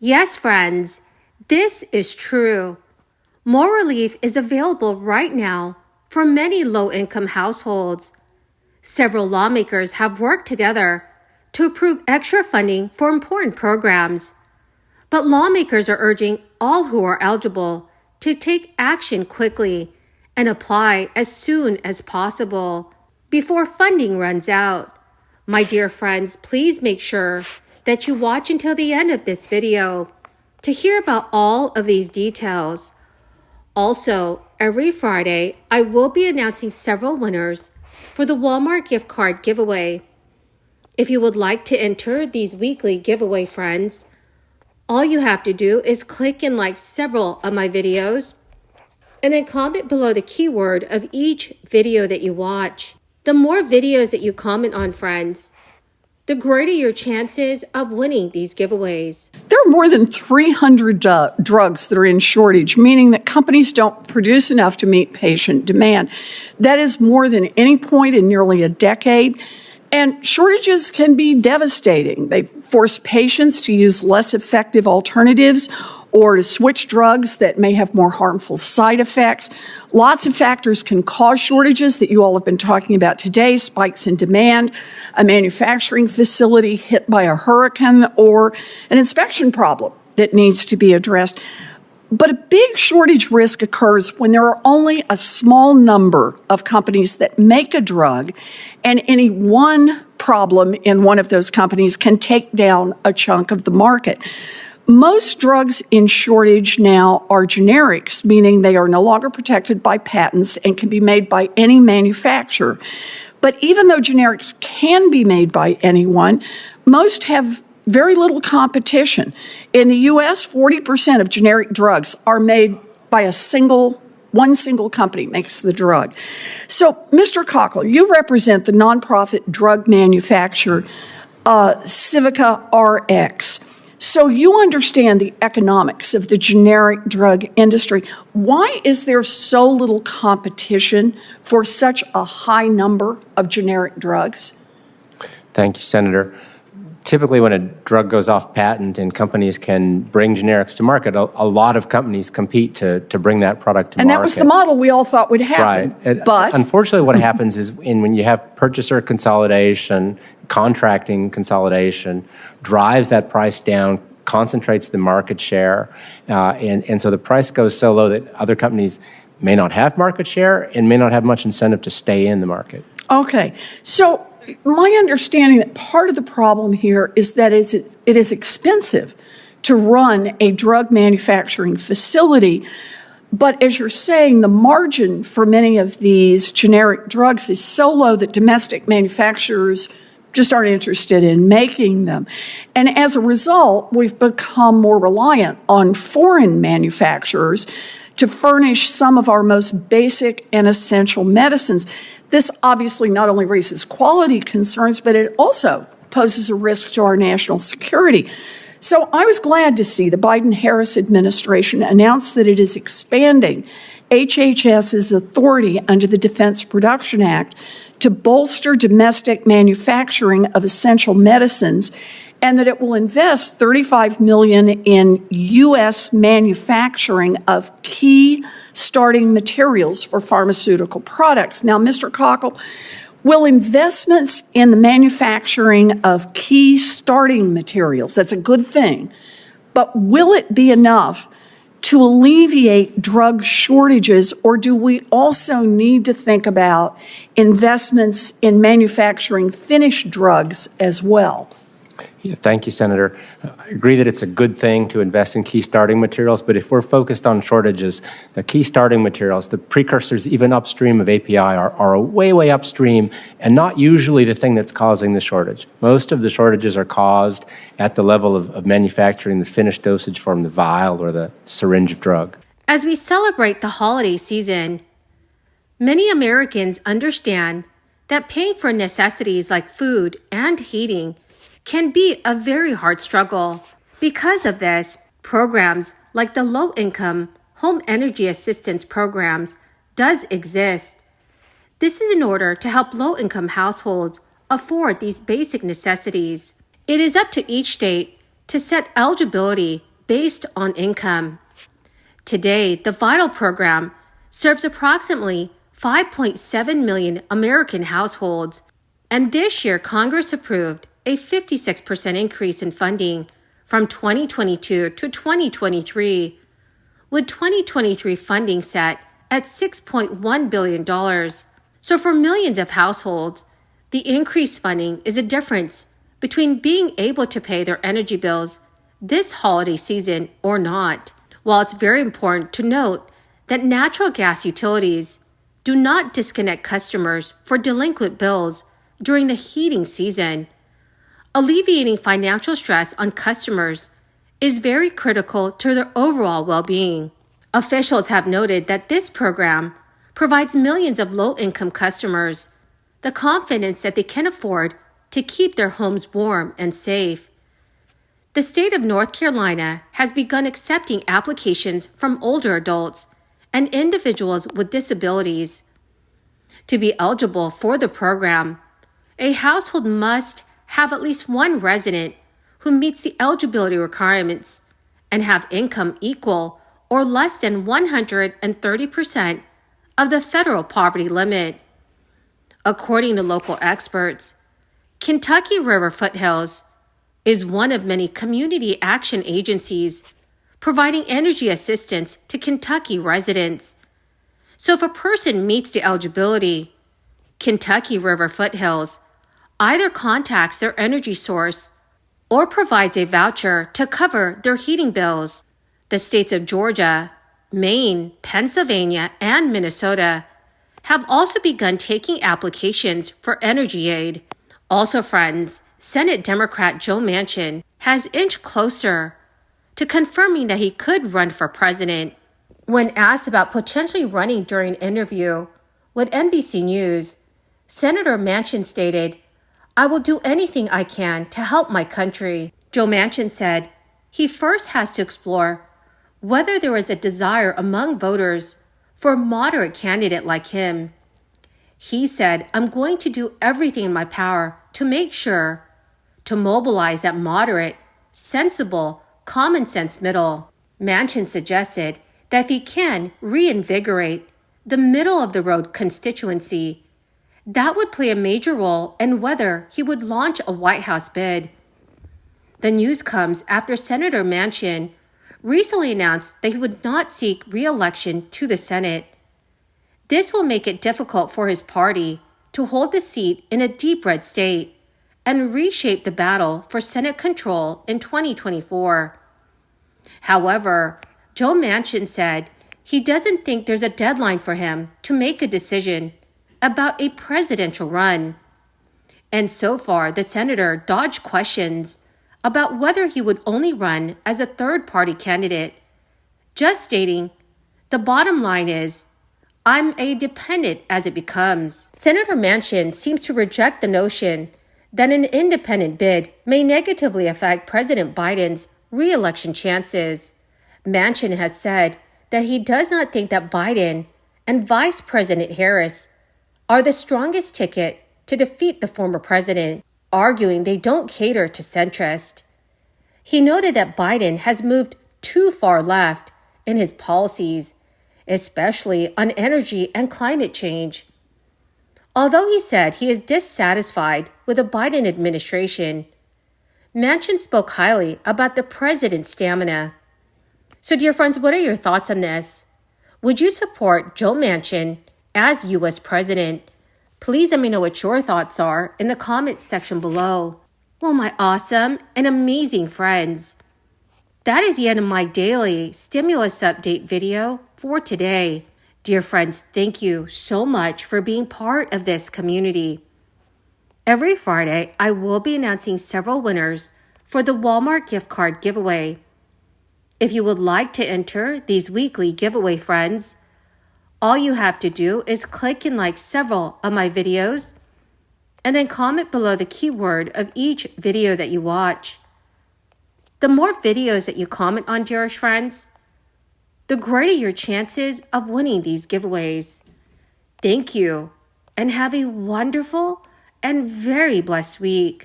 Yes, friends, this is true. More relief is available right now for many low-income households. Several lawmakers have worked together to approve extra funding for important programs. But lawmakers are urging all who are eligible to take action quickly and apply as soon as possible before funding runs out. My dear friends, please make sure that you watch until the end of this video to hear about all of these details. Also, every Friday, I will be announcing several winners for the Walmart gift card giveaway. If you would like to enter these weekly giveaway, friends, all you have to do is click and like several of my videos and then comment below the keyword of each video that you watch. The more videos that you comment on, friends, the greater your chances of winning these giveaways. There are more than 300 drugs that are in shortage, meaning that companies don't produce enough to meet patient demand. That is more than any point in nearly a decade. And shortages can be devastating. They force patients to use less effective alternatives or to switch drugs that may have more harmful side effects. Lots of factors can cause shortages that you all have been talking about today: spikes in demand, a manufacturing facility hit by a hurricane, or an inspection problem that needs to be addressed. But a big shortage risk occurs when there are only a small number of companies that make a drug, and any one problem in one of those companies can take down a chunk of the market. Most drugs in shortage now are generics, meaning they are no longer protected by patents and can be made by any manufacturer. But even though generics can be made by anyone, most have very little competition. In the U.S., 40% of generic drugs are made by one single company makes the drug. So, Mr. Cockle, you represent the nonprofit drug manufacturer Civica RX. So you understand the economics of the generic drug industry. Why is there so little competition for such a high number of generic drugs? Thank you, Senator. Typically, when a drug goes off patent and companies can bring generics to market, a lot of companies compete to bring that product to market. And that was the model we all thought would happen. Right. But unfortunately, what happens is when you have purchaser consolidation, contracting consolidation, drives that price down, concentrates the market share, and so the price goes so low that other companies may not have market share and may not have much incentive to stay in the market. Okay. So my understanding that part of the problem here is that it is expensive to run a drug manufacturing facility. But as you're saying, the margin for many of these generic drugs is so low that domestic manufacturers just aren't interested in making them. And as a result, we've become more reliant on foreign manufacturers to furnish some of our most basic and essential medicines. This obviously not only raises quality concerns, but it also poses a risk to our national security. So I was glad to see the Biden-Harris administration announce that it is expanding HHS's authority under the Defense Production Act to bolster domestic manufacturing of essential medicines, and that it will invest $35 million in U.S. manufacturing of key starting materials for pharmaceutical products. Now, Mr. Cockle, will investments in the manufacturing of key starting materials, that's a good thing, but will it be enough to alleviate drug shortages, or do we also need to think about investments in manufacturing finished drugs as well? Yeah, thank you, Senator. I agree that it's a good thing to invest in key starting materials, but if we're focused on shortages, the key starting materials, the precursors even upstream of API are way upstream and not usually the thing that's causing the shortage. Most of the shortages are caused at the level of manufacturing the finished dosage form, the vial or the syringe of drug. As we celebrate the holiday season, many Americans understand that paying for necessities like food and heating can be a very hard struggle. Because of this, programs like the Low-Income Home Energy Assistance Programs does exist. This is in order to help low-income households afford these basic necessities. It is up to each state to set eligibility based on income. Today, the VITAL program serves approximately 5.7 million American households, and this year Congress approved a 56% increase in funding from 2022 to 2023, with 2023 funding set at $6.1 billion. So for millions of households, the increased funding is a difference between being able to pay their energy bills this holiday season or not. While it's very important to note that natural gas utilities do not disconnect customers for delinquent bills during the heating season, alleviating financial stress on customers is very critical to their overall well-being. Officials have noted that this program provides millions of low-income customers the confidence that they can afford to keep their homes warm and safe. The state of North Carolina has begun accepting applications from older adults and individuals with disabilities. To be eligible for the program, a household must have at least one resident who meets the eligibility requirements and have income equal or less than 130% of the federal poverty limit. According to local experts, Kentucky River Foothills is one of many community action agencies providing energy assistance to Kentucky residents. So if a person meets the eligibility, Kentucky River Foothills either contacts their energy source or provides a voucher to cover their heating bills. The states of Georgia, Maine, Pennsylvania, and Minnesota have also begun taking applications for energy aid. Also, friends, Senate Democrat Joe Manchin has inched closer to confirming that he could run for president. When asked about potentially running during an interview with NBC News, Senator Manchin stated, "I will do anything I can to help my country." Joe Manchin said he first has to explore whether there is a desire among voters for a moderate candidate like him. He said, "I'm going to do everything in my power to make sure to mobilize that moderate, sensible, common sense middle." Manchin suggested that if he can reinvigorate the middle of the road constituency, that would play a major role in whether he would launch a White House bid. The news comes after Senator Manchin recently announced that he would not seek re-election to the Senate. This will make it difficult for his party to hold the seat in a deep red state and reshape the battle for Senate control in 2024. However, Joe Manchin said he doesn't think there's a deadline for him to make a decision about a presidential run. And so far, the senator dodged questions about whether he would only run as a third-party candidate, just stating, "The bottom line is, I'm a dependent as it becomes." Senator Manchin seems to reject the notion that an independent bid may negatively affect President Biden's re-election chances. Manchin has said that he does not think that Biden and Vice President Harris are the strongest ticket to defeat the former president, arguing they don't cater to centrist. He noted that Biden has moved too far left in his policies, especially on energy and climate change. Although he said he is dissatisfied with the Biden administration, Manchin spoke highly about the president's stamina. So, dear friends, what are your thoughts on this? Would you support Joe Manchin as U.S. president? Please let me know what your thoughts are in the comments section below. Well, my awesome and amazing friends, that is the end of my daily stimulus update video for today. Dear friends, thank you so much for being part of this community. Every Friday, I will be announcing several winners for the Walmart gift card giveaway. If you would like to enter these weekly giveaway, friends, all you have to do is click and like several of my videos and then comment below the keyword of each video that you watch. The more videos that you comment on, dear friends, the greater your chances of winning these giveaways. Thank you, and have a wonderful and very blessed week.